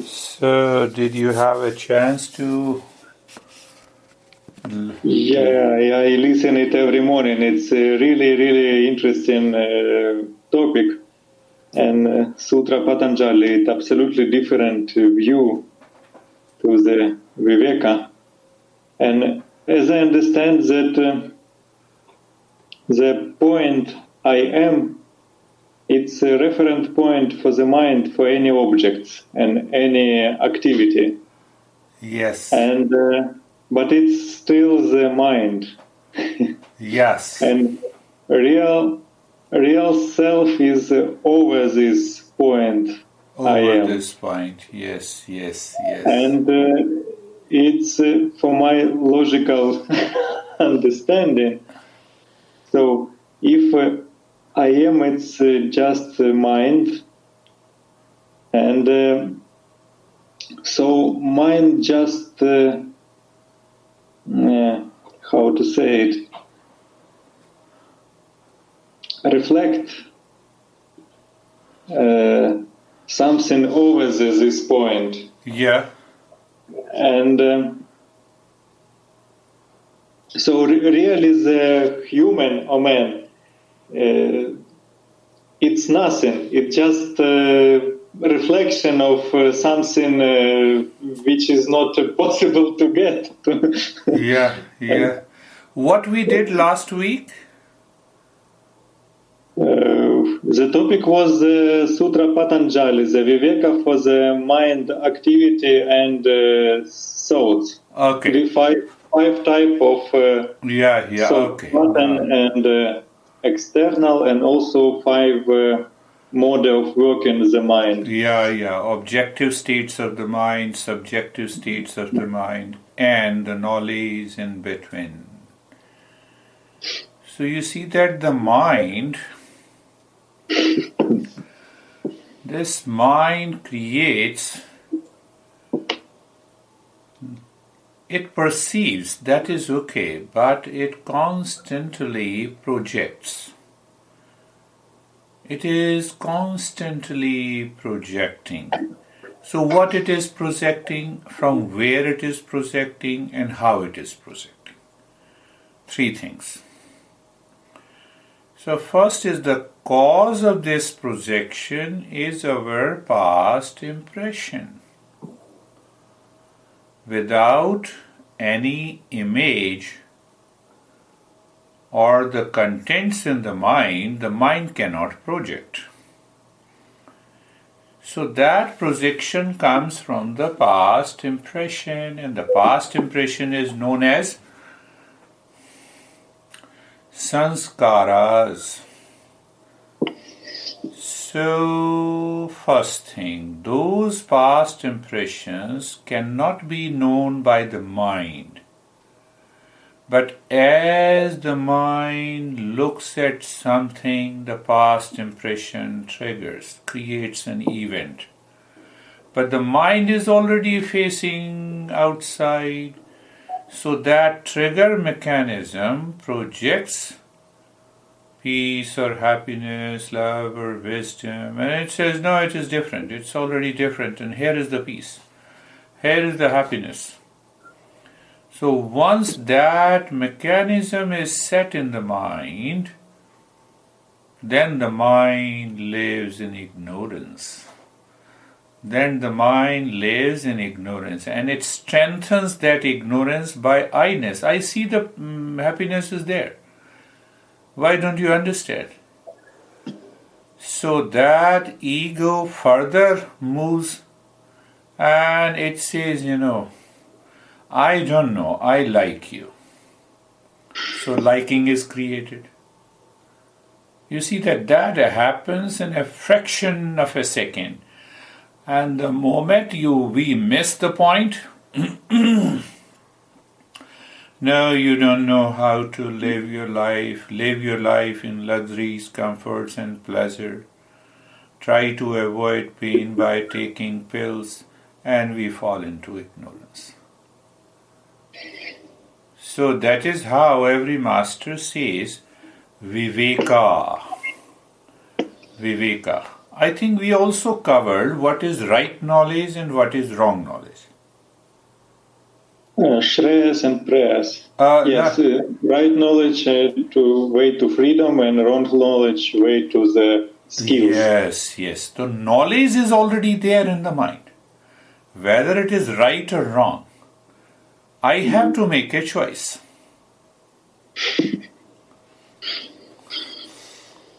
So, did you have a chance to? Yeah, I listen it every morning. It's a really interesting topic. And Sutra Patanjali, it's absolutely different view to the Viveka. And as I understand that the point I am, it's a referent point for the mind for any objects and any activity. Yes. And but it's still the mind. Yes. And real self is over this point. I Over am. this point, yes. And it's for my logical understanding. So if I am, it's just mind, and so mind just how to say it, reflect something over this point. Yeah. And so really the human or man, it's nothing. It's just a reflection of something which is not possible to get. Yeah. What we did last week? The topic was the Sutra Patanjali, the Viveka for the mind activity and thoughts. Okay. The five type of thought okay. pattern and external, and also 5 mode of working the mind. Yeah. Objective states of the mind, subjective states of the mind, and the knowledge in between. So you see that the mind, this mind creates, it perceives, that is okay, but it constantly projects. It is constantly projecting. So what it is projecting, from where it is projecting, and how it is projecting. 3 things. So first is the cause of this projection is our past impression. Without any image or the contents in the mind cannot project. So that projection comes from the past impression, and the past impression is known as sanskaras. So, first thing, those past impressions cannot be known by the mind. But as the mind looks at something, the past impression triggers, creates an event. But the mind is already facing outside, so that trigger mechanism projects peace or happiness, love or wisdom, and it says, no, it is different, it's already different, and here is the peace, here is the happiness. So once that mechanism is set in the mind, then the mind lives in ignorance. And it strengthens that ignorance by I-ness. I see the happiness is there. Why don't you understand? So that ego further moves and it says, I don't know, I like you. So liking is created. You see that happens in a fraction of a second. And the moment we miss the point, no, you don't know how to live your life in luxuries, comforts and pleasure. Try to avoid pain by taking pills, and we fall into ignorance. So that is how every master says, Viveka. I think we also covered what is right knowledge and what is wrong knowledge. Shreyas and prayas. Yes, No. right knowledge to way to freedom, and wrong knowledge way to the skills. Yes. The knowledge is already there in the mind. Whether it is right or wrong, I have to make a choice.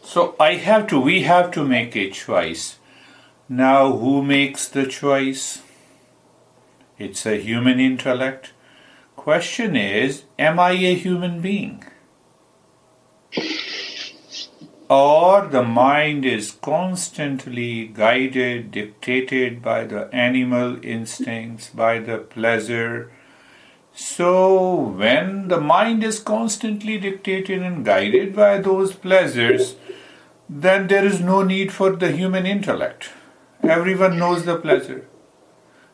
So we have to make a choice. Now, who makes the choice? It's a human intellect. Question is, am I a human being? Or the mind is constantly guided, dictated by the animal instincts, by the pleasure. So when the mind is constantly dictated and guided by those pleasures, then there is no need for the human intellect. Everyone knows the pleasure.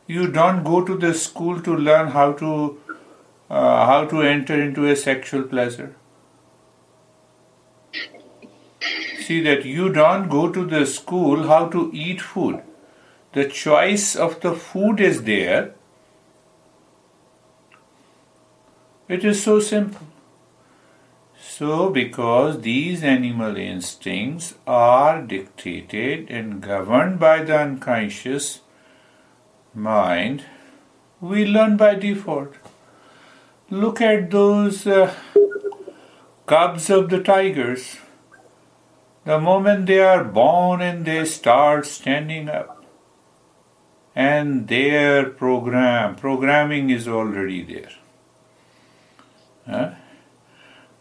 You don't go to the school to learn how to enter into a sexual pleasure. See that you don't go to the school how to eat food. The choice of the food is there. It is so simple. So, because these animal instincts are dictated and governed by the unconscious mind, we learn by default. Look at those cubs of the tigers. The moment they are born and they start standing up, and their programming is already there.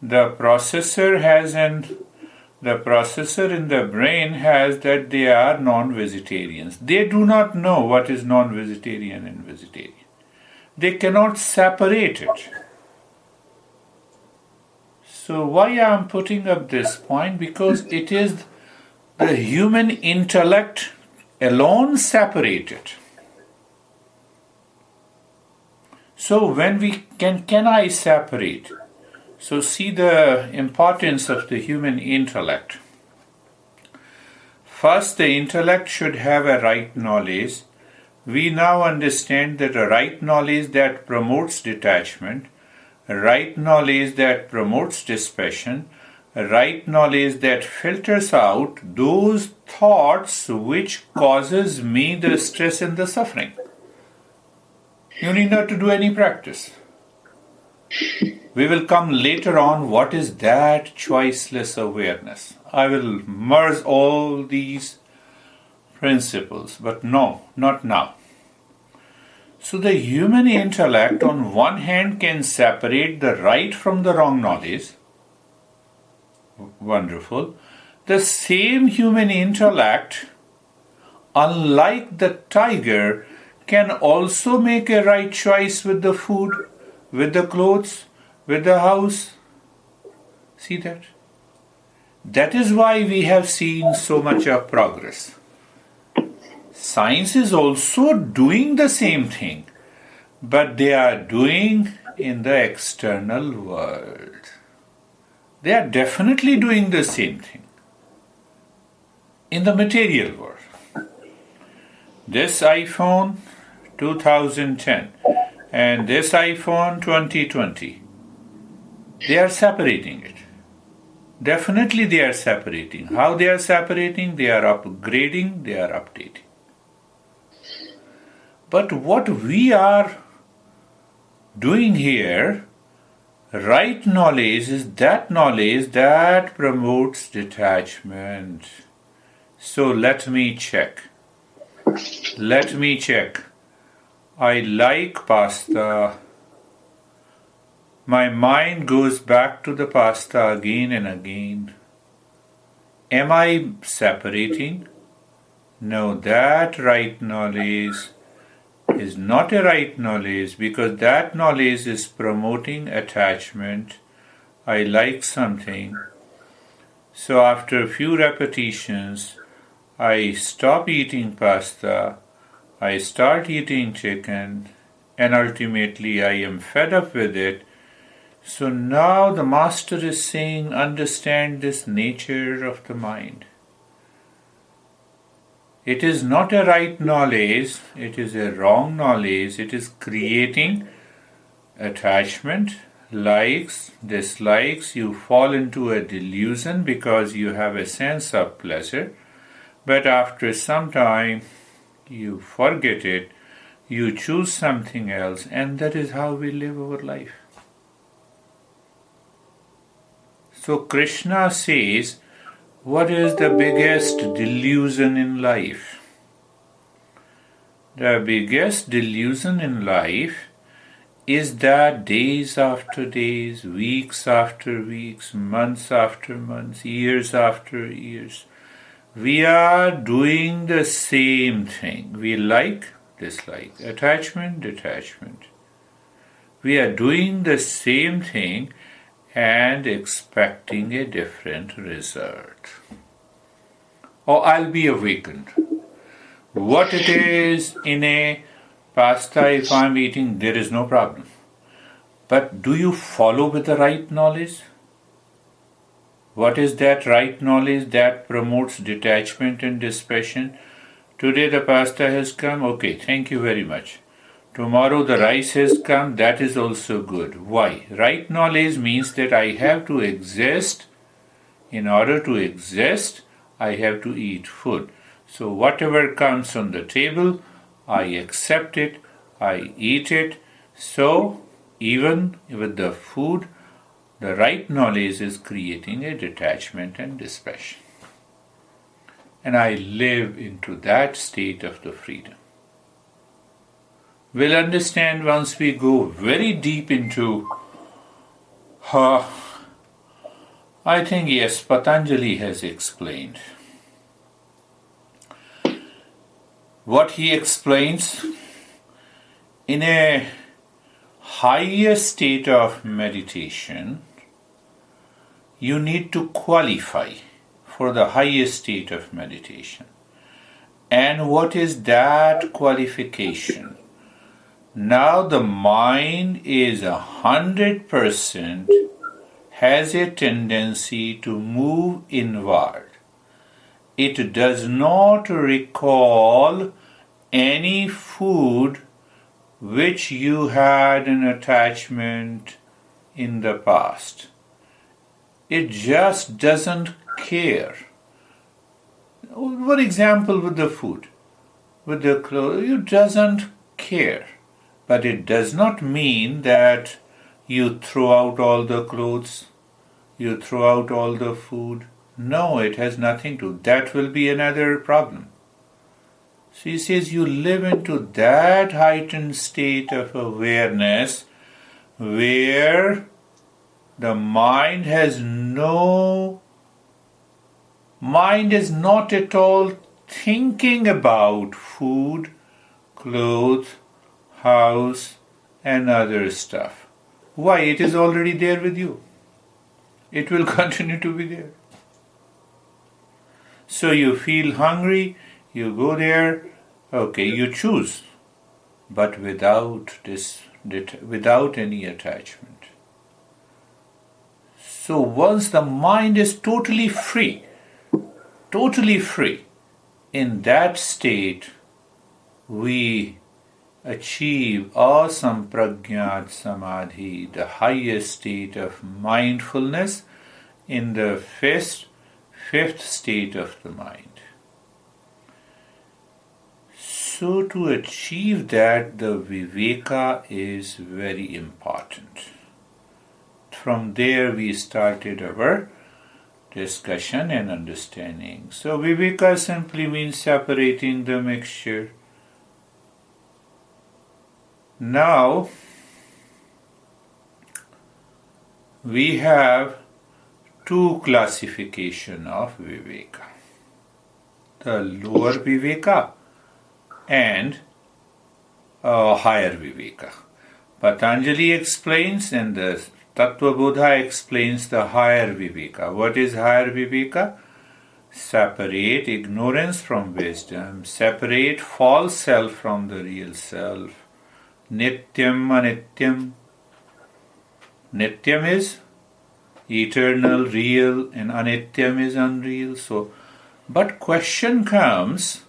The processor in the brain has that they are non-vegetarians. They do not know what is non-vegetarian and vegetarian. They cannot separate it. So why I am putting up this point? Because it is the human intellect alone separated. So when can I separate? So see the importance of the human intellect. First, the intellect should have a right knowledge. We now understand that a right knowledge that promotes detachment, a right knowledge that promotes dispassion, a right knowledge that filters out those thoughts which causes me the stress and the suffering. You need not to do any practice. We will come later on what is that choiceless awareness. I will merge all these principles, but no, not now. So the human intellect on one hand can separate the right from the wrong knowledge. Wonderful. The same human intellect, unlike the tiger, can also make a right choice with the food, with the clothes, with the house. See that? That is why we have seen so much of progress. Science is also doing the same thing, but they are doing in the external world. They are definitely doing the same thing in the material world. This iPhone 2010 and this iPhone 2020, they are separating it. Definitely they are separating. How they are separating? They are upgrading, they are updating. But what we are doing here, right knowledge is that knowledge that promotes detachment. So let me check. I like pasta. My mind goes back to the pasta again and again. Am I separating? No, that right knowledge is not a right knowledge, because that knowledge is promoting attachment. I like something. So after a few repetitions, I stop eating pasta, I start eating chicken, and ultimately I am fed up with it. So now the Master is saying, understand this nature of the mind. It is not a right knowledge, it is a wrong knowledge. It is creating attachment, likes, dislikes. You fall into a delusion because you have a sense of pleasure, but after some time you forget it, you choose something else, and that is how we live our life. So Krishna says, what is the biggest delusion in life? The biggest delusion in life is that days after days, weeks after weeks, months after months, years after years, we are doing the same thing. We like, dislike, attachment, detachment. We are doing the same thing and expecting a different result. Or I'll be awakened. What it is in a pasta, if I'm eating, there is no problem. But do you follow with the right knowledge? What is that right knowledge that promotes detachment and dispassion? Today the pasta has come, okay, thank you very much. Tomorrow the rice has come, that is also good. Why? Right knowledge means that I have to exist. In order to exist, I have to eat food. So whatever comes on the table, I accept it, I eat it. So even with the food, the right knowledge is creating a detachment and dispassion. And I live into that state of the freedom. We'll understand once we go very deep into I think, yes, Patanjali has explained. What he explains, in a higher state of meditation, you need to qualify for the highest state of meditation. And what is that qualification? Now the mind is 100%, has a tendency to move inward. It does not recall any food which you had an attachment in the past. It just doesn't care. For example, with the food, with the clothes, it doesn't care. But it does not mean that you throw out all the clothes, you throw out all the food. No, it has nothing to. That will be another problem. So he says you live into that heightened state of awareness where the mind is not at all thinking about food, clothes, house, and other stuff. Why? It is already there with you. It will continue to be there. So you feel hungry, you go there, okay, you choose, but without any attachment. So once the mind is totally free, in that state we achieve asampragyat samadhi, the highest state of mindfulness, in the fifth state of the mind. So to achieve that, the Viveka is very important. From there we started our discussion and understanding. So Viveka simply means separating the mixture. Now we have two classification of Viveka. The lower Viveka and higher Viveka. Patanjali explains and the Tattva Buddha explains the higher Viveka. What is higher Viveka? Separate ignorance from wisdom, separate false self from the real self. Nityam anityam. Nityam is eternal, real, and anityam is unreal. So, but question comes,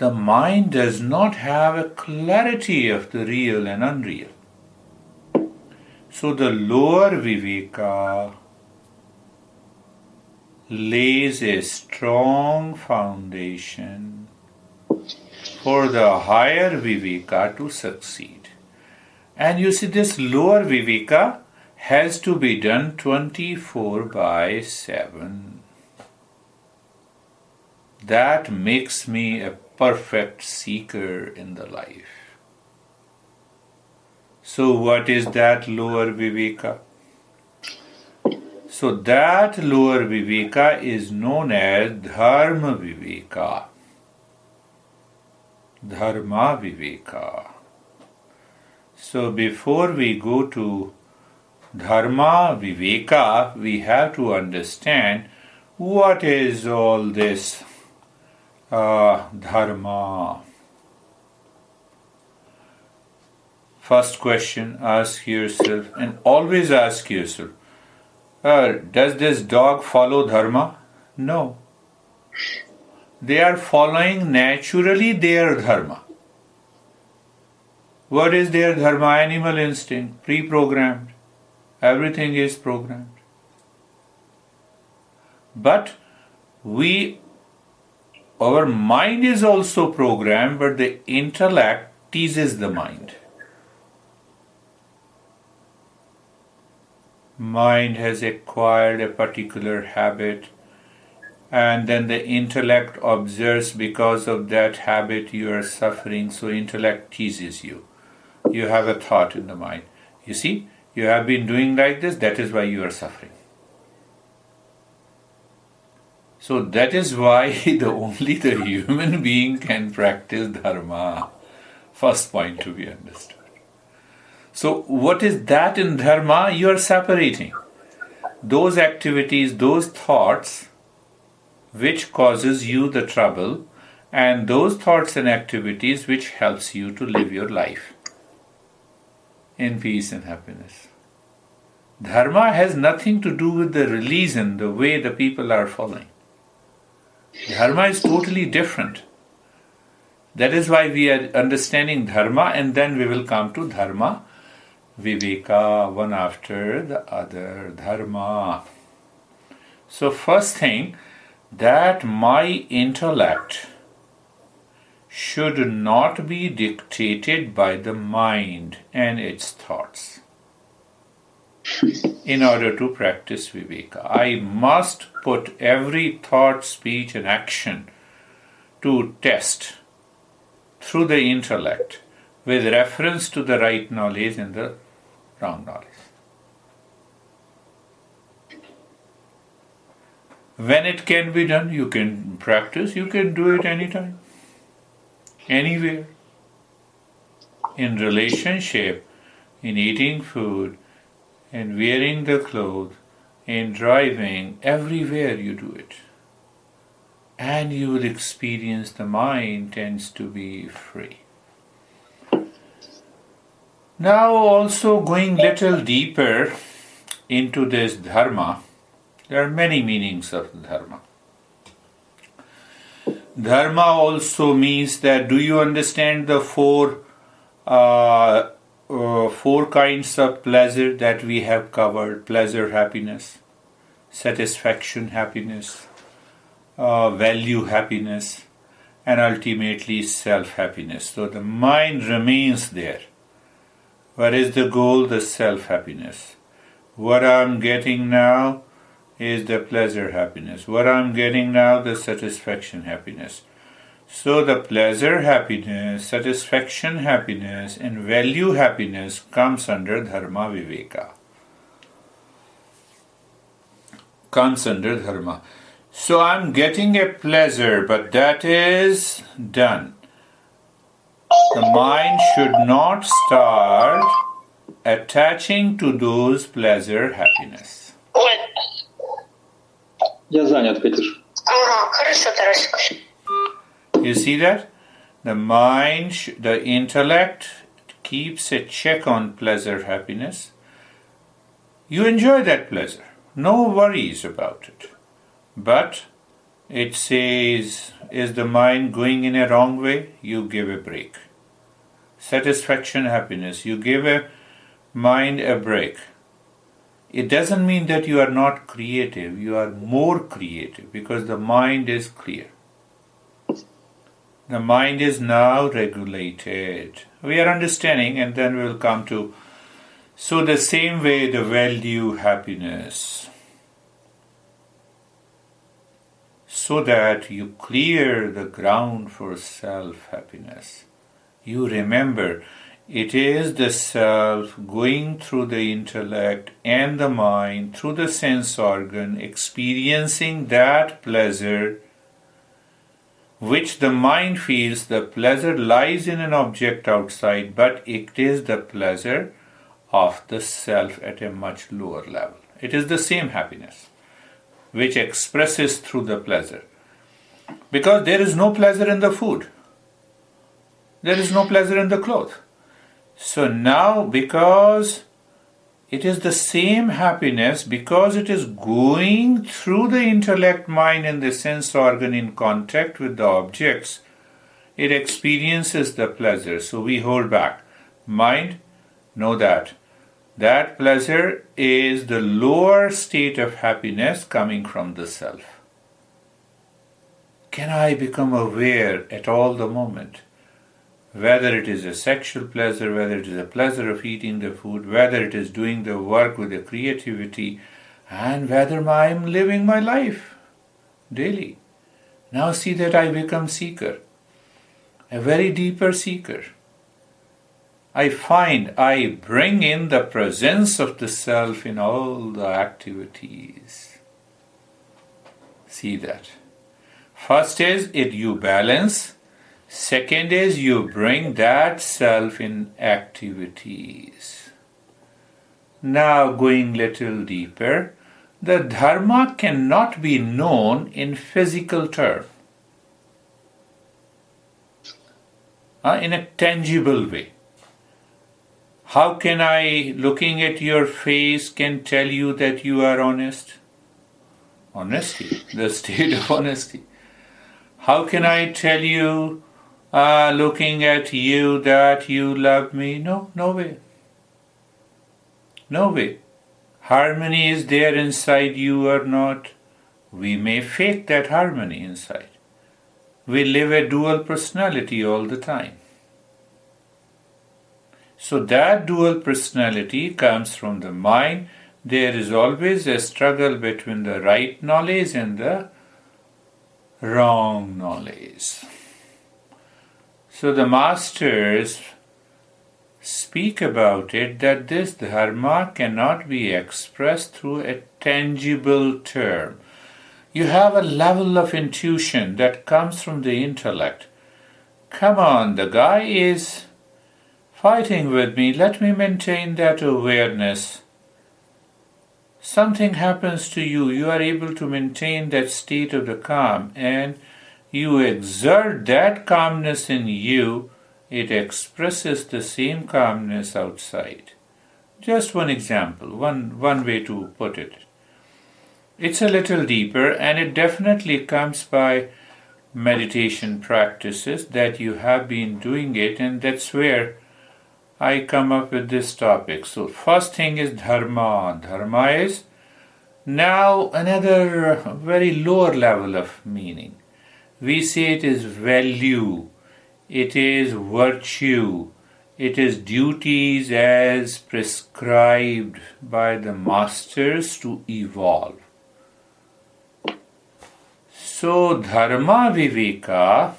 the mind does not have a clarity of the real and unreal. So the lower Viveka lays a strong foundation for the higher Viveka to succeed. And you see, this lower Viveka has to be done 24/7. That makes me a perfect seeker in the life. So what is that lower Viveka? So that lower Viveka is known as Dharma Viveka. Dharma Viveka. So before we go to Dharma Viveka, we have to understand what is all this Dharma. First question, ask yourself, and always ask yourself, does this dog follow Dharma? No. They are following naturally their Dharma. What is their Dharma? Animal instinct, pre-programmed. Everything is programmed. But our mind is also programmed, but the intellect teases the mind. Mind has acquired a particular habit, and then the intellect observes because of that habit you are suffering, so intellect teases you. You have a thought in the mind. You see, you have been doing like this, that is why you are suffering. So that is why only the human being can practice Dharma. First point to be understood. So what is that in Dharma? You are separating those activities, those thoughts which causes you the trouble, and those thoughts and activities which helps you to live your life in peace and happiness. Dharma has nothing to do with the religion, the way the people are following. Dharma is totally different. That is why we are understanding Dharma, and then we will come to Dharma Viveka, one after the other. Dharma. So first thing, that my intellect should not be dictated by the mind and its thoughts. In order to practice Viveka, I must put every thought, speech and action to test through the intellect with reference to the right knowledge and the wrong knowledge. When it can be done, you can practice, you can do it anytime, anywhere. In relationship, in eating food, in wearing the clothes, in driving, everywhere you do it. And you will experience the mind tends to be free. Now also going little deeper into this Dharma, there are many meanings of Dharma. Dharma also means that, do you understand the four kinds of pleasure that we have covered? Pleasure, happiness, satisfaction, happiness, value, happiness, and ultimately self-happiness. So the mind remains there. What is the goal? The self-happiness. What I'm getting now is the pleasure, happiness. What I'm getting now, the satisfaction, happiness. So the pleasure, happiness, satisfaction, happiness, and value, happiness comes under Dharma Viveka. Comes under Dharma. So I'm getting a pleasure, but that is done. The mind should not start attaching to those pleasure, happiness. Я занят, Катюш. Хорошо, Тарасик. You see that? The mind, the intellect keeps a check on pleasure, happiness. You enjoy that pleasure. No worries about it. But it says, is the mind going in a wrong way? You give a break. Satisfaction, happiness, you give a mind a break. It doesn't mean that you are not creative, you are more creative because the mind is clear. The mind is now regulated. We are understanding, and then we will come to, so the same way the value happiness, so that you clear the ground for self-happiness. You remember, it is the self going through the intellect and the mind, through the sense organ, experiencing that pleasure which the mind feels. The pleasure lies in an object outside, but it is the pleasure of the self at a much lower level. It is the same happiness which expresses through the pleasure. Because there is no pleasure in the food. There is no pleasure in the clothes. So now, because it is the same happiness, because it is going through the intellect, mind and the sense organ in contact with the objects, it experiences the pleasure. So we hold back. Mind, know that. That pleasure is the lower state of happiness coming from the self. Can I become aware at all the moment? Whether it is a sexual pleasure, whether it is a pleasure of eating the food, whether it is doing the work with the creativity, and whether I am living my life daily. Now see that I become seeker, a very deeper seeker. I find I bring in the presence of the self in all the activities. See that. First is it you balance. Second is you bring that self in activities. Now going little deeper, the Dharma cannot be known in physical terms, in a tangible way. How can I, looking at your face, can tell you that you are honest? Honesty, the state of honesty. How can I tell you, looking at you, that you love me? No way. No way. Harmony is there inside you or not. We may fake that harmony inside. We live a dual personality all the time. So that dual personality comes from the mind. There is always a struggle between the right knowledge and the wrong knowledge. So the masters speak about it that this Dharma cannot be expressed through a tangible term. You have a level of intuition that comes from the intellect. Come on, the guy is fighting with me, let me maintain that awareness. Something happens to you, you are able to maintain that state of the calm, and you exert that calmness in you, it expresses the same calmness outside. Just one example, one way to put it. It's a little deeper, and it definitely comes by meditation practices that you have been doing it, and that's where I come up with this topic. So first thing is Dharma. Dharma is now another very lower level of meaning. We say it is value, it is virtue, it is duties as prescribed by the masters to evolve. So Dharma Viveka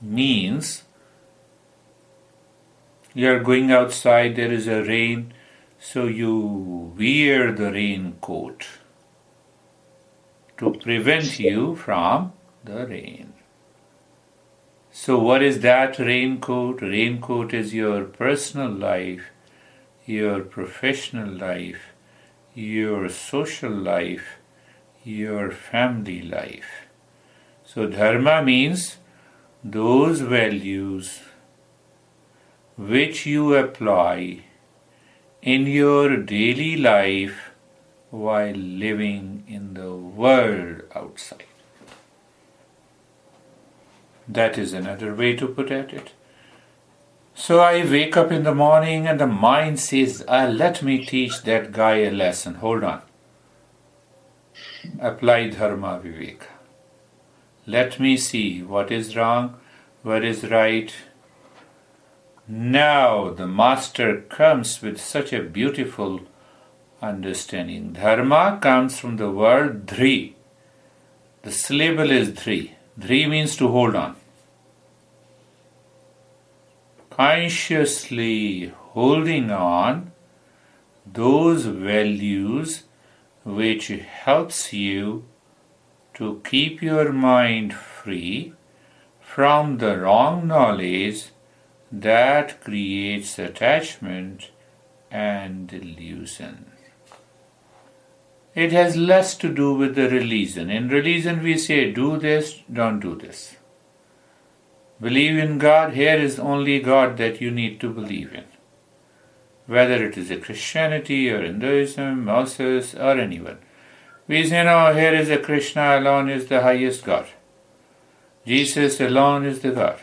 means you are going outside, there is a rain, so you wear the raincoat to prevent you from the rain. So what is that raincoat? Raincoat is your personal life, your professional life, your social life, your family life. So Dharma means those values which you apply in your daily life while living in the world outside. That is another way to put at it. So I wake up in the morning and the mind says, let me teach that guy a lesson. Hold on. Apply Dharma Viveka. Let me see what is wrong, what is right. Now the master comes with such a beautiful understanding. Dharma comes from the word dhri. The syllable is dhri. Dhri means to hold on. Consciously holding on those values which helps you to keep your mind free from the wrong knowledge that creates attachment and delusion. It has less to do with the religion. In religion we say, do this, don't do this. Believe in God, here is only God that you need to believe in. Whether it is a Christianity or Hinduism, Moses or anyone. We say, no, here is a Krishna alone is the highest God. Jesus alone is the God.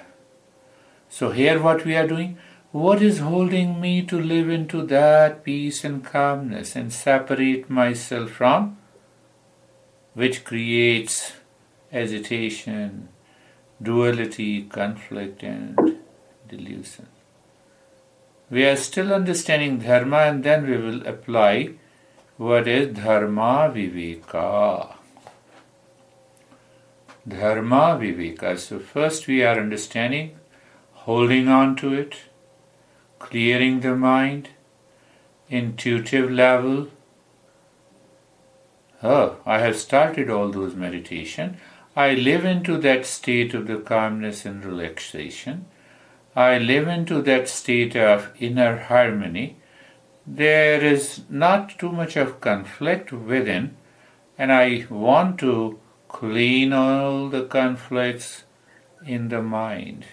So here what we are doing, what is holding me to live into that peace and calmness and separate myself from, which creates agitation, duality, conflict and delusion. We are still understanding Dharma and then we will apply what is Dharma Viveka. Dharma Viveka. So first we are understanding, holding on to it, clearing the mind, intuitive level. I have started all those meditation. I live into that state of the calmness and relaxation. I live into that state of inner harmony. There is not too much of conflict within, and I want to clean all the conflicts in the mind.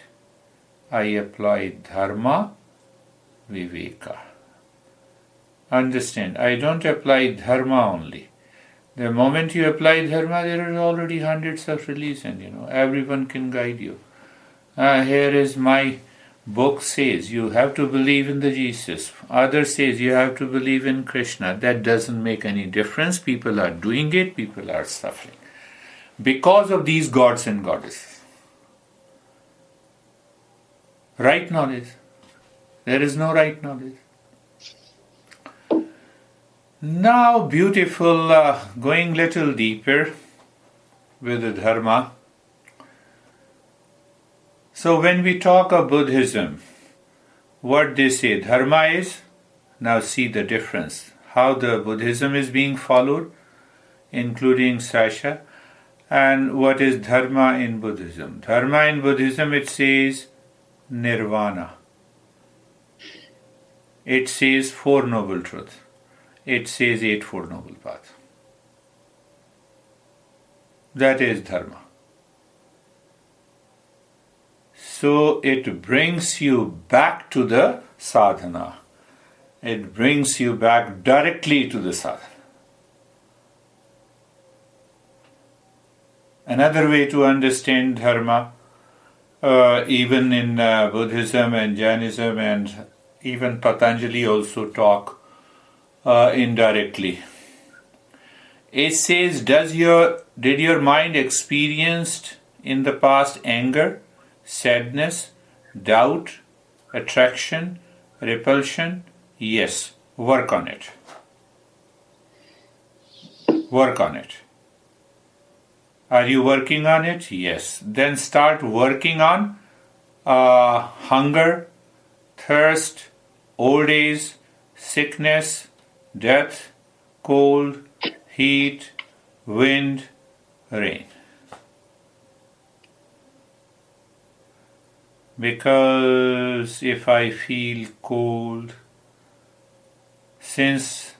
I apply Dharma Viveka. Understand, I don't apply Dharma only. The moment you apply Dharma, there are already hundreds of religions, everyone can guide you. Here is my book says you have to believe in the Jesus. Others says you have to believe in Krishna. That doesn't make any difference. People are doing it, people are suffering. Because of these gods and goddesses. Right knowledge. There is no right knowledge. Now, beautiful, going little deeper with the Dharma. So when we talk of Buddhism, what they say, Dharma is, now see the difference, how the Buddhism is being followed, including Sasha, and what is Dharma in Buddhism. Dharma in Buddhism, it says Nirvana. It says Four Noble Truths. It says Eightfold Noble Path. That is Dharma. So it brings you back to the sadhana. It brings you back directly to the sadhana. Another way to understand Dharma, even in Buddhism and Jainism and even Patanjali also talk indirectly. It says, did your mind experienced in the past anger, sadness, doubt, attraction, repulsion? Yes. Work on it. Work on it. Are you working on it? Yes. Then start working on hunger, thirst, old age, sickness, death, cold, heat, wind, rain. Because if I feel cold, since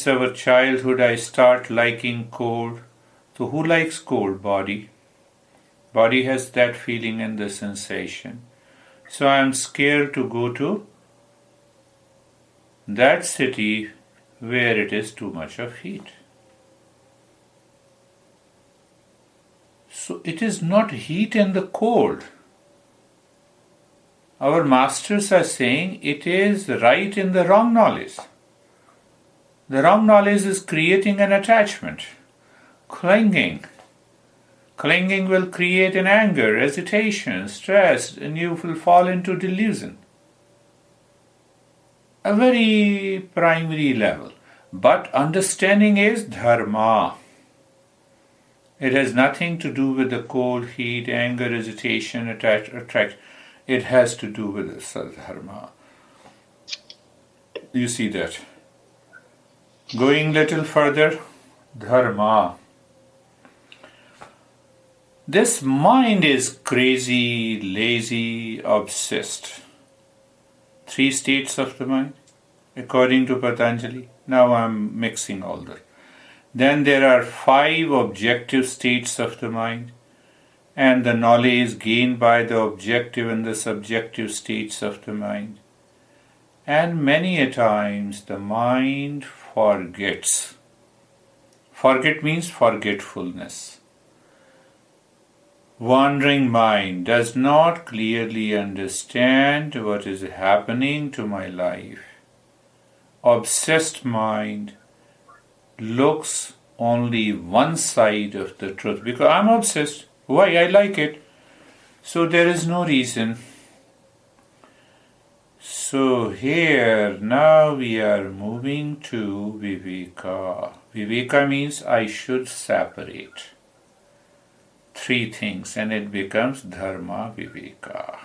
our childhood I start liking cold. So who likes cold? Body. Body has that feeling and the sensation. So I am scared to go to that city where it is too much of heat. So it is not heat and the cold. Our masters are saying it is right in the wrong knowledge. The wrong knowledge is creating an attachment, clinging. Clinging will create an anger, agitation, stress, and you will fall into delusion. A very primary level. But understanding is Dharma. It has nothing to do with the cold, heat, anger, agitation, attract. It has to do with the Dharma. You see that? Going little further, Dharma. This mind is crazy, lazy, obsessed. 3 states of the mind, according to Patanjali. Now I'm mixing all that. Then there are 5 objective states of the mind, and the knowledge gained by the objective and the subjective states of the mind. And many a times the mind forgets. Forget means forgetfulness. Wandering mind does not clearly understand what is happening to my life. Obsessed mind looks only one side of the truth because I'm obsessed. Why? I like it. So there is no reason. So here now we are moving to Viveka. Viveka means I should separate 3 things and it becomes Dharma Viveka.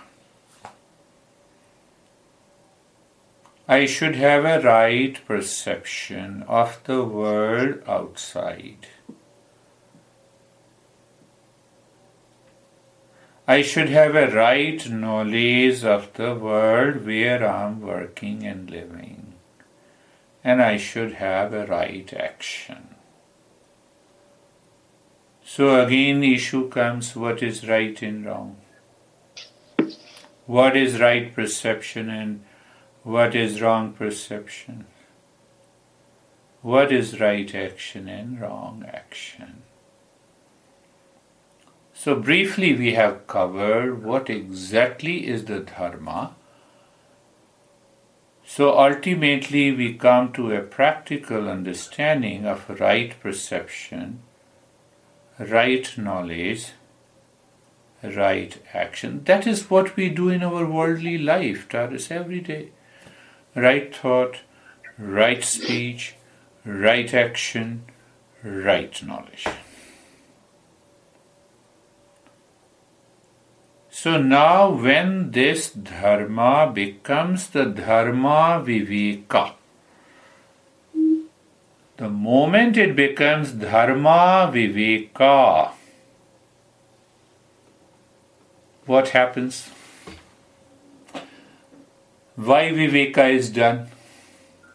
I should have a right perception of the world outside. I should have a right knowledge of the world where I am working and living. And I should have a right action. So again the issue comes, what is right and wrong? What is right perception and what is wrong perception? What is right action and wrong action? So briefly we have covered what exactly is the Dharma. So ultimately we come to a practical understanding of right perception, right knowledge, right action. That is what we do in our worldly life, Taras, every day. Right thought, right speech, right action, right knowledge. So now when this Dharma becomes the Dharma Viveka, the moment it becomes Dharma Viveka, what happens? Why Viveka is done?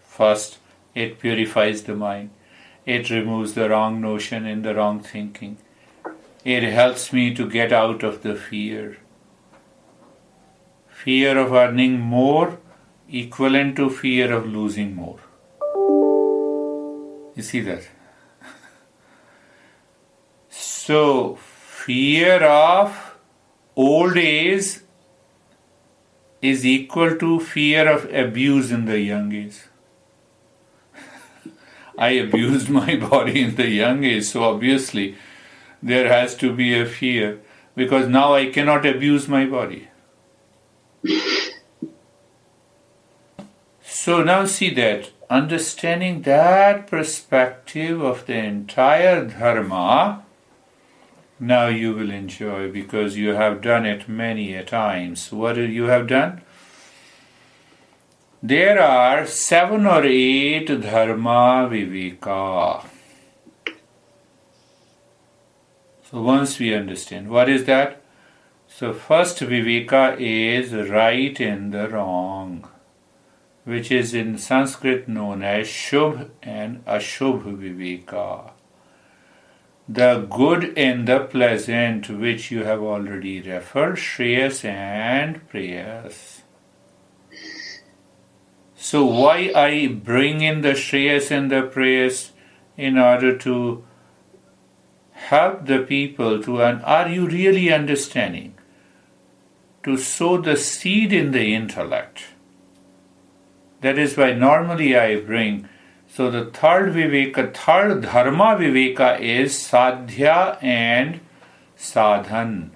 First, it purifies the mind. It removes the wrong notion and the wrong thinking. It helps me to get out of the fear. Fear of earning more equivalent to fear of losing more. You see that? So, fear of old age is equal to fear of abuse in the young age. I abused my body in the young age, so obviously there has to be a fear because now I cannot abuse my body. So now see that, understanding that perspective of the entire Dharma, now you will enjoy because you have done it many a times. What you have done? There are 7 or 8 Dharma Viveka. So once we understand, what is that? So first Viveka is right and the wrong, which is in Sanskrit known as Shubh and Ashubh Viveka. The good and the pleasant, which you have already referred, Shreyas and Preyas. So why I bring in the Shreyas and the Preyas? In order to help the people to, and are you really understanding? To sow the seed in the intellect. That is why normally I bring, so the third Dharma Viveka is Sadhya and Sadhan,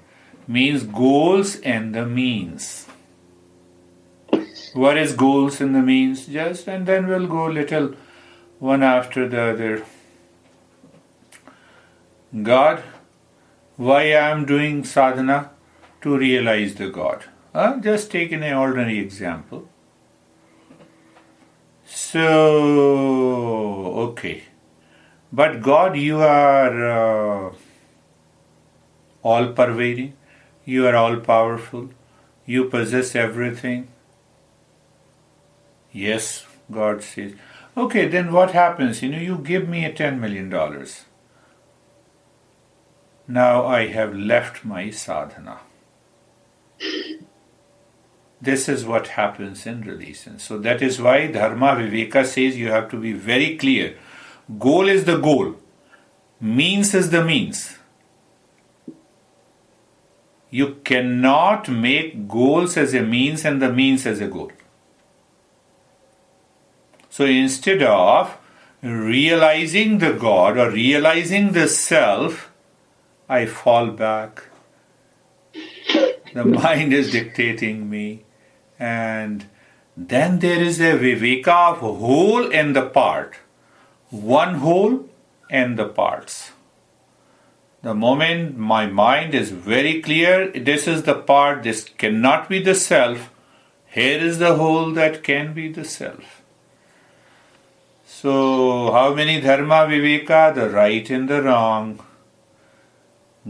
means goals and the means. What is goals and the means? Just, and then we'll go little one after the other. God, why I am doing sadhana? To realize the God. Just taking an ordinary example. So, okay. But God, you are all-pervading. You are all-powerful. You possess everything. Yes, God says. Okay, then what happens? You give me a $10 million. Now I have left my sadhana. This is what happens in religion. So that is why Dharma Viveka says you have to be very clear. Goal is the goal. Means is the means. You cannot make goals as a means and the means as a goal. So instead of realizing the God or realizing the self, I fall back. The mind is dictating me. And then there is a Viveka of whole and the part. One whole and the parts. The moment my mind is very clear, this is the part, this cannot be the self. Here is the whole that can be the self. So, how many Dharma Viveka? The right and the wrong.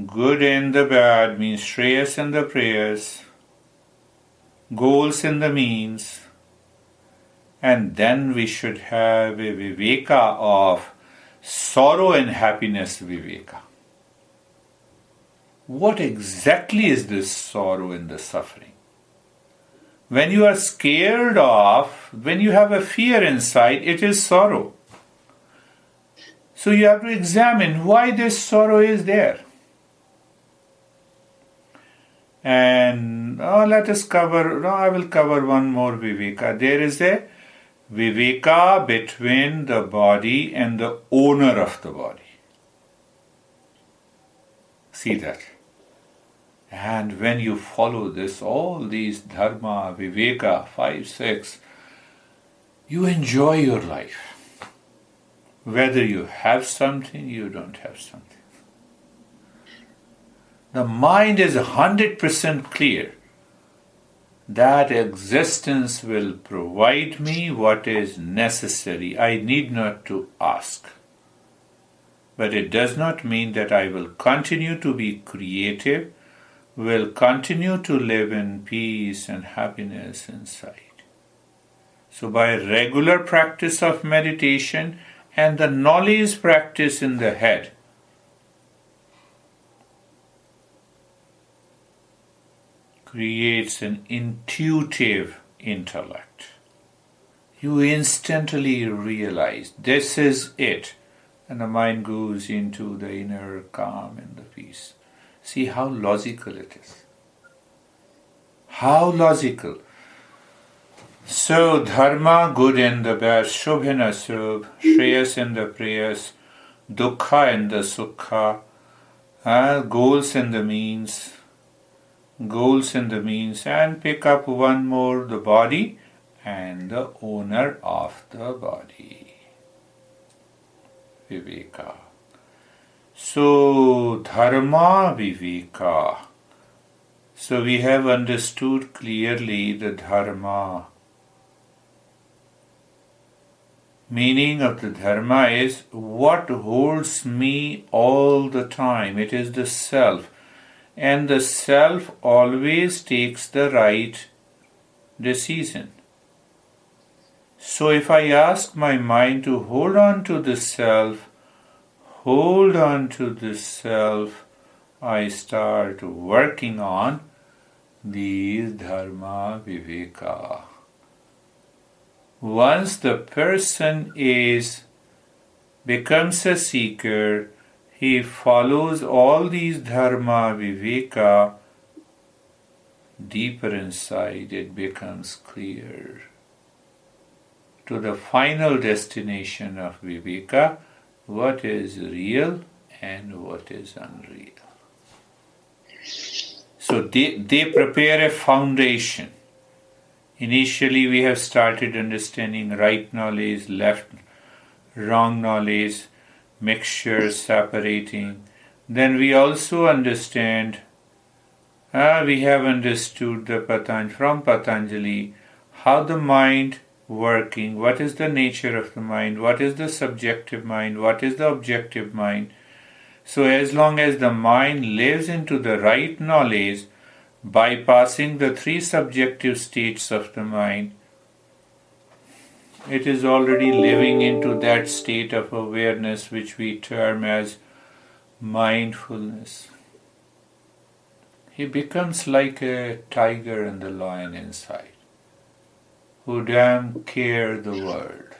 Good and the bad means Shreyas and the prayers. Goals and the means. And then we should have a Viveka of sorrow and happiness Viveka. What exactly is this sorrow and the suffering? When you are scared of, when you have a fear inside, it is sorrow. So you have to examine why this sorrow is there. And I will cover one more Viveka. There is a Viveka between the body and the owner of the body. See that? And when you follow this, all these Dharma, Viveka, 5, 6, you enjoy your life. Whether you have something, you don't have something. The mind is 100% clear that existence will provide me what is necessary. I need not to ask. But it does not mean that I will continue to be creative, will continue to live in peace and happiness inside. So by regular practice of meditation and the knowledge practice in the head, creates an intuitive intellect. You instantly realize this is it, and the mind goes into the inner calm and the peace. See how logical it is. How logical. So Dharma, good and the bad, Shubh and Ashubh, Shreyas and the prayers, Dukkha and the Sukha, goals and the means, and pick up one more, the body and the owner of the body. Viveka. So, Dharma Viveka. So we have understood clearly the Dharma. Meaning of the Dharma is what holds me all the time. It is the self. And the self always takes the right decision. So if I ask my mind to hold on to the self, I start working on these Dharma Viveka. Once the person becomes a seeker, he follows all these dharma, viveka, deeper inside it becomes clear. To the final destination of viveka, what is real and what is unreal. So they prepare a foundation. Initially we have started understanding right knowledge, wrong knowledge, mixture, separating. Then we also understand, we have understood from Patanjali how the mind working, what is the nature of the mind, what is the subjective mind, what is the objective mind. So as long as the mind lives into the right knowledge, bypassing the three subjective states of the mind, it is already living into that state of awareness which we term as mindfulness. He becomes like a tiger and the lion inside, who damn care the world.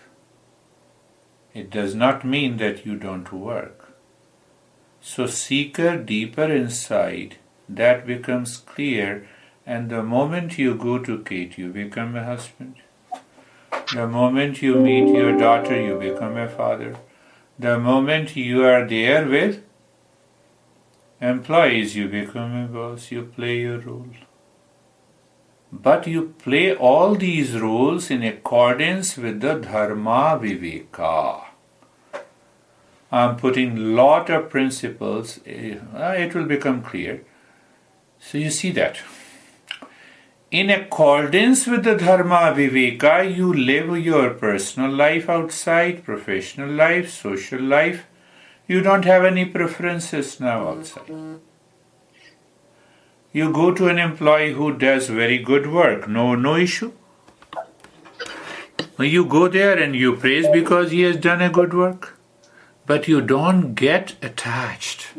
It does not mean that you don't work. So seeker deeper inside, that becomes clear, and the moment you go to Kate, you become a husband. The moment you meet your daughter, you become a father. The moment you are there with employees, you become a boss, you play your role. But you play all these roles in accordance with the Dharma Viveka. I am putting lot of principles, it will become clear. So you see that. In accordance with the Dharma Viveka, you live your personal life outside, professional life, social life. You don't have any preferences now outside. You go to an employee who does very good work, no issue. You go there and you praise because he has done a good work. But you don't get attached.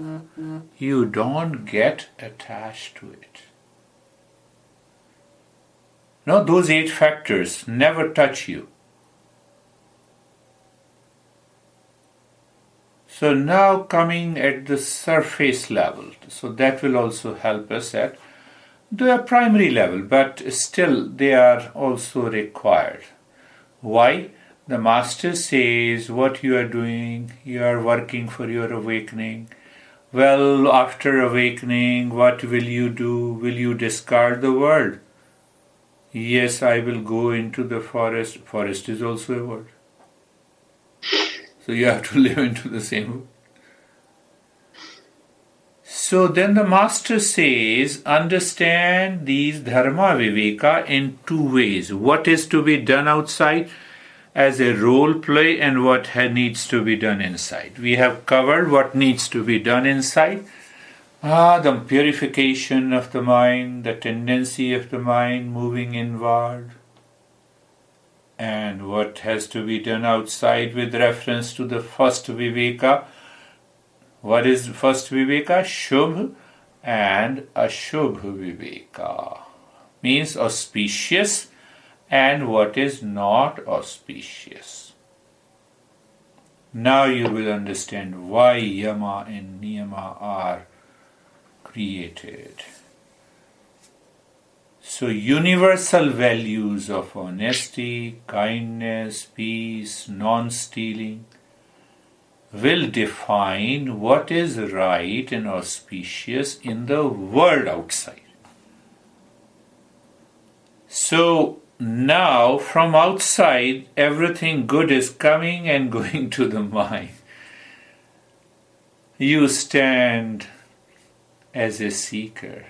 You don't get attached to it. No, those 8 factors never touch you. So now coming at the surface level, so that will also help us at the primary level, but still they are also required. Why? The Master says what you are doing, you are working for your awakening. Well, after awakening, what will you do? Will you discard the world? Yes, I will go into the forest. Forest is also a world. So you have to live into the same world. So then the Master says, understand these Dharma Viveka in 2 ways. What is to be done outside as a role play and what needs to be done inside. We have covered what needs to be done inside. The purification of the mind, the tendency of the mind moving inward. And what has to be done outside with reference to the first Viveka. What is first Viveka? Shubh and Ashubh Viveka. Means auspicious and what is not auspicious. Now you will understand why Yama and Niyama are created. So universal values of honesty, kindness, peace, non-stealing will define what is right and auspicious in the world outside. So now from outside everything good is coming and going to the mind. You stand as a seeker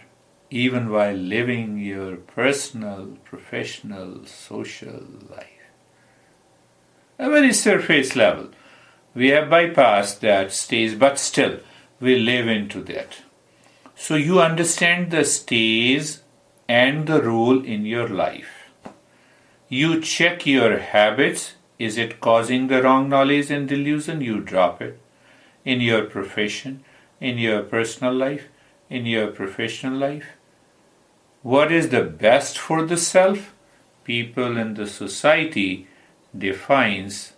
even while living your personal, professional, social life. A very surface level. We have bypassed that stage, but still we live into that. So you understand the stage and the role in your life. You check your habits. Is it causing the wrong knowledge and delusion? You drop it. In your profession, in your personal life, in your professional life. What is the best for the self? People in the society defines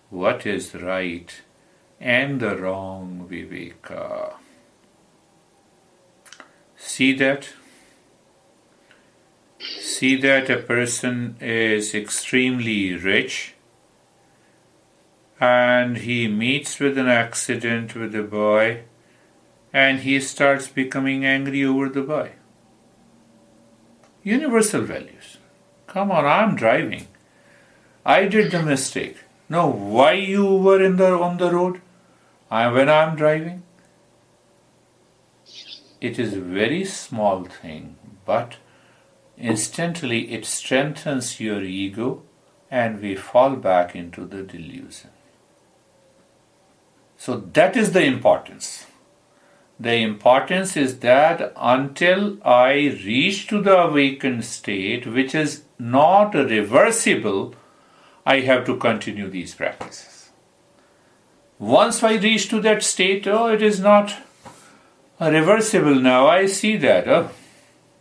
what is right and the wrong Viveka. See that? See that a person is extremely rich and he meets with an accident with a boy and he starts becoming angry over the boy. Universal values. Come on, I'm driving. I did the mistake. No, why you were on the road when I'm driving? It is a very small thing, but instantly it strengthens your ego and we fall back into the delusion. So that is the importance. The importance is that until I reach to the awakened state, which is not reversible, I have to continue these practices. Once I reach to that state, it is not reversible now, I see that.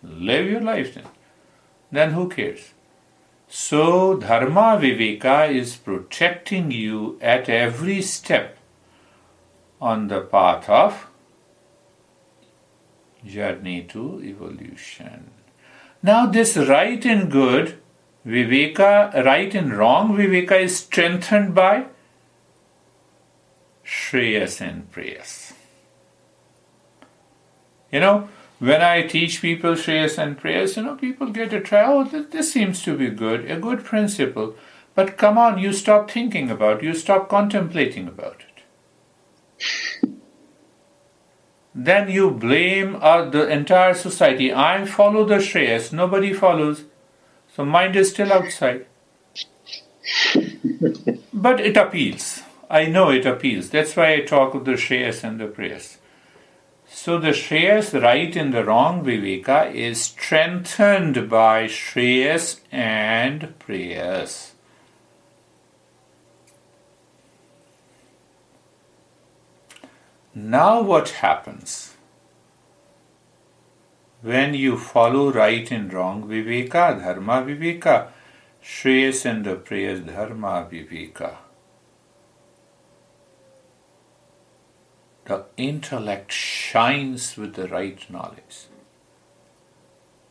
Live your life then. Then who cares? So Dharma Viveka is protecting you at every step on the path of journey to evolution. Now this right and good Viveka, right and wrong Viveka is strengthened by Shreyas and Preyas. When I teach people Shreyas and Preyas, people get a try, this seems to be good, a good principle. But come on, you stop thinking about it, you stop contemplating about it. Then you blame the entire society. I follow the Shreyas, nobody follows. So mind is still outside. But it appeals. I know it appeals. That's why I talk of the Shreyas and the Preyas. So the Shreyas, right and the wrong Viveka, is strengthened by Shreyas and Preyas. Now what happens? When you follow right and wrong Viveka, Dharma Viveka, Shreyas and the Preyas, Dharma Viveka, the intellect shines with the right knowledge.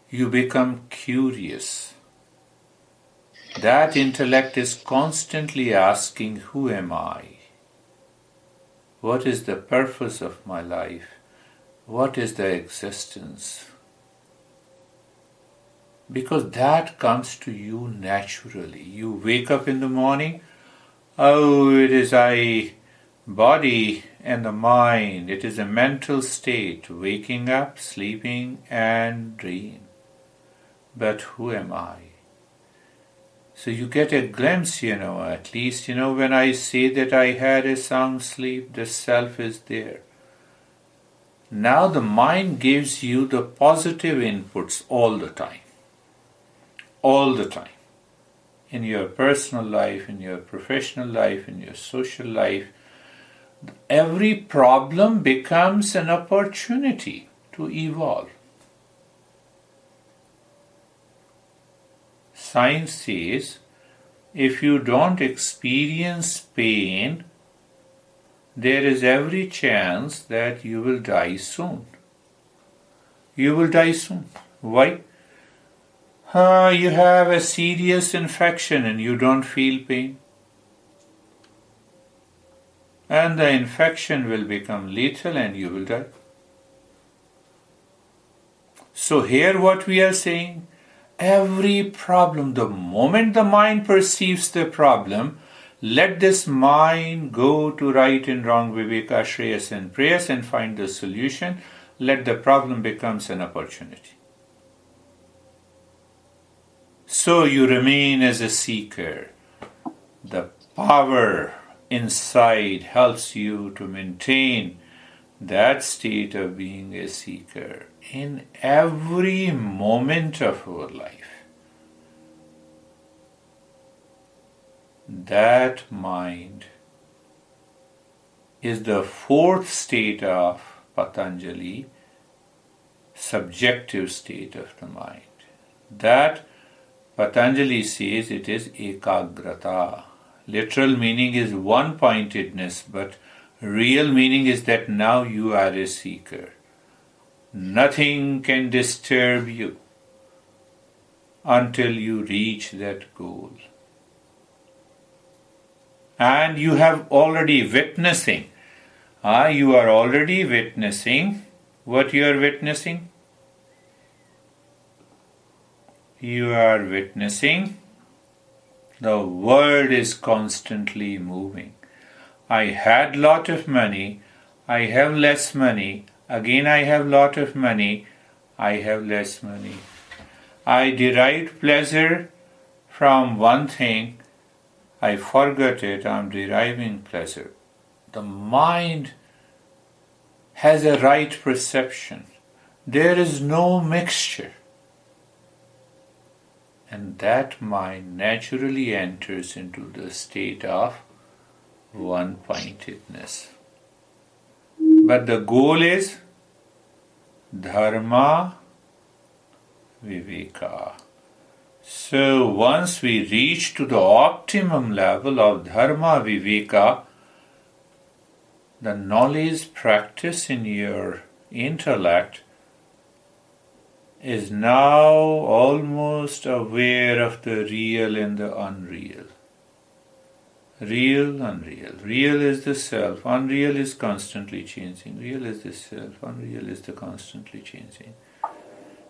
You become curious. That intellect is constantly asking, who am I? What is the purpose of my life? What is the existence? Because that comes to you naturally. You wake up in the morning, it is body and the mind. It is a mental state, waking up, sleeping, and dream. But who am I? So you get a glimpse, at least, when I say that I had a sound sleep, the self is there. Now the mind gives you the positive inputs all the time. All the time. In your personal life, in your professional life, in your social life, every problem becomes an opportunity to evolve. Science says, if you don't experience pain, there is every chance that you will die soon. You will die soon. Why? You have a serious infection and you don't feel pain. And the infection will become lethal and you will die. So here what we are saying, every problem, the moment the mind perceives the problem, let this mind go to right and wrong Viveka, Shreyas and Preyas and find the solution. Let the problem becomes an opportunity. So you remain as a seeker. The power inside helps you to maintain that state of being a seeker in every moment of our life. That mind is the fourth state of Patanjali, subjective state of the mind. That Patanjali says it is ekagrata. Literal meaning is one-pointedness, but Real meaning is that now you are a seeker. Nothing can disturb you until you reach that goal. And you have already witnessing. You are already witnessing. What you are witnessing? You are witnessing the world is constantly moving. I had lot of money, I have less money, again I have lot of money, I have less money. I derived pleasure from one thing, I forgot it, I am deriving pleasure. The mind has a right perception. There is no mixture. And that mind naturally enters into the state of one-pointedness. But the goal is Dharma, Viveka. So once we reach to the optimum level of Dharma, Viveka, the knowledge practice in your intellect is now almost aware of the real and the unreal. Real, unreal. Real is the self, unreal is constantly changing. Real is the self, unreal is the constantly changing.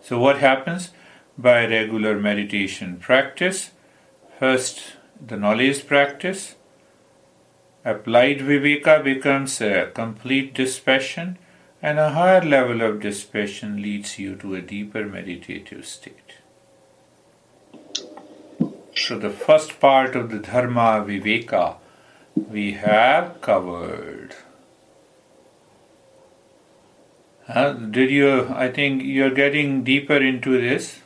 So what happens? By regular meditation practice, first the knowledge practice, applied viveka becomes a complete dispassion, and a higher level of dispassion leads you to a deeper meditative state. So the first part of the Dharma Viveka we have covered. I think you're getting deeper into this.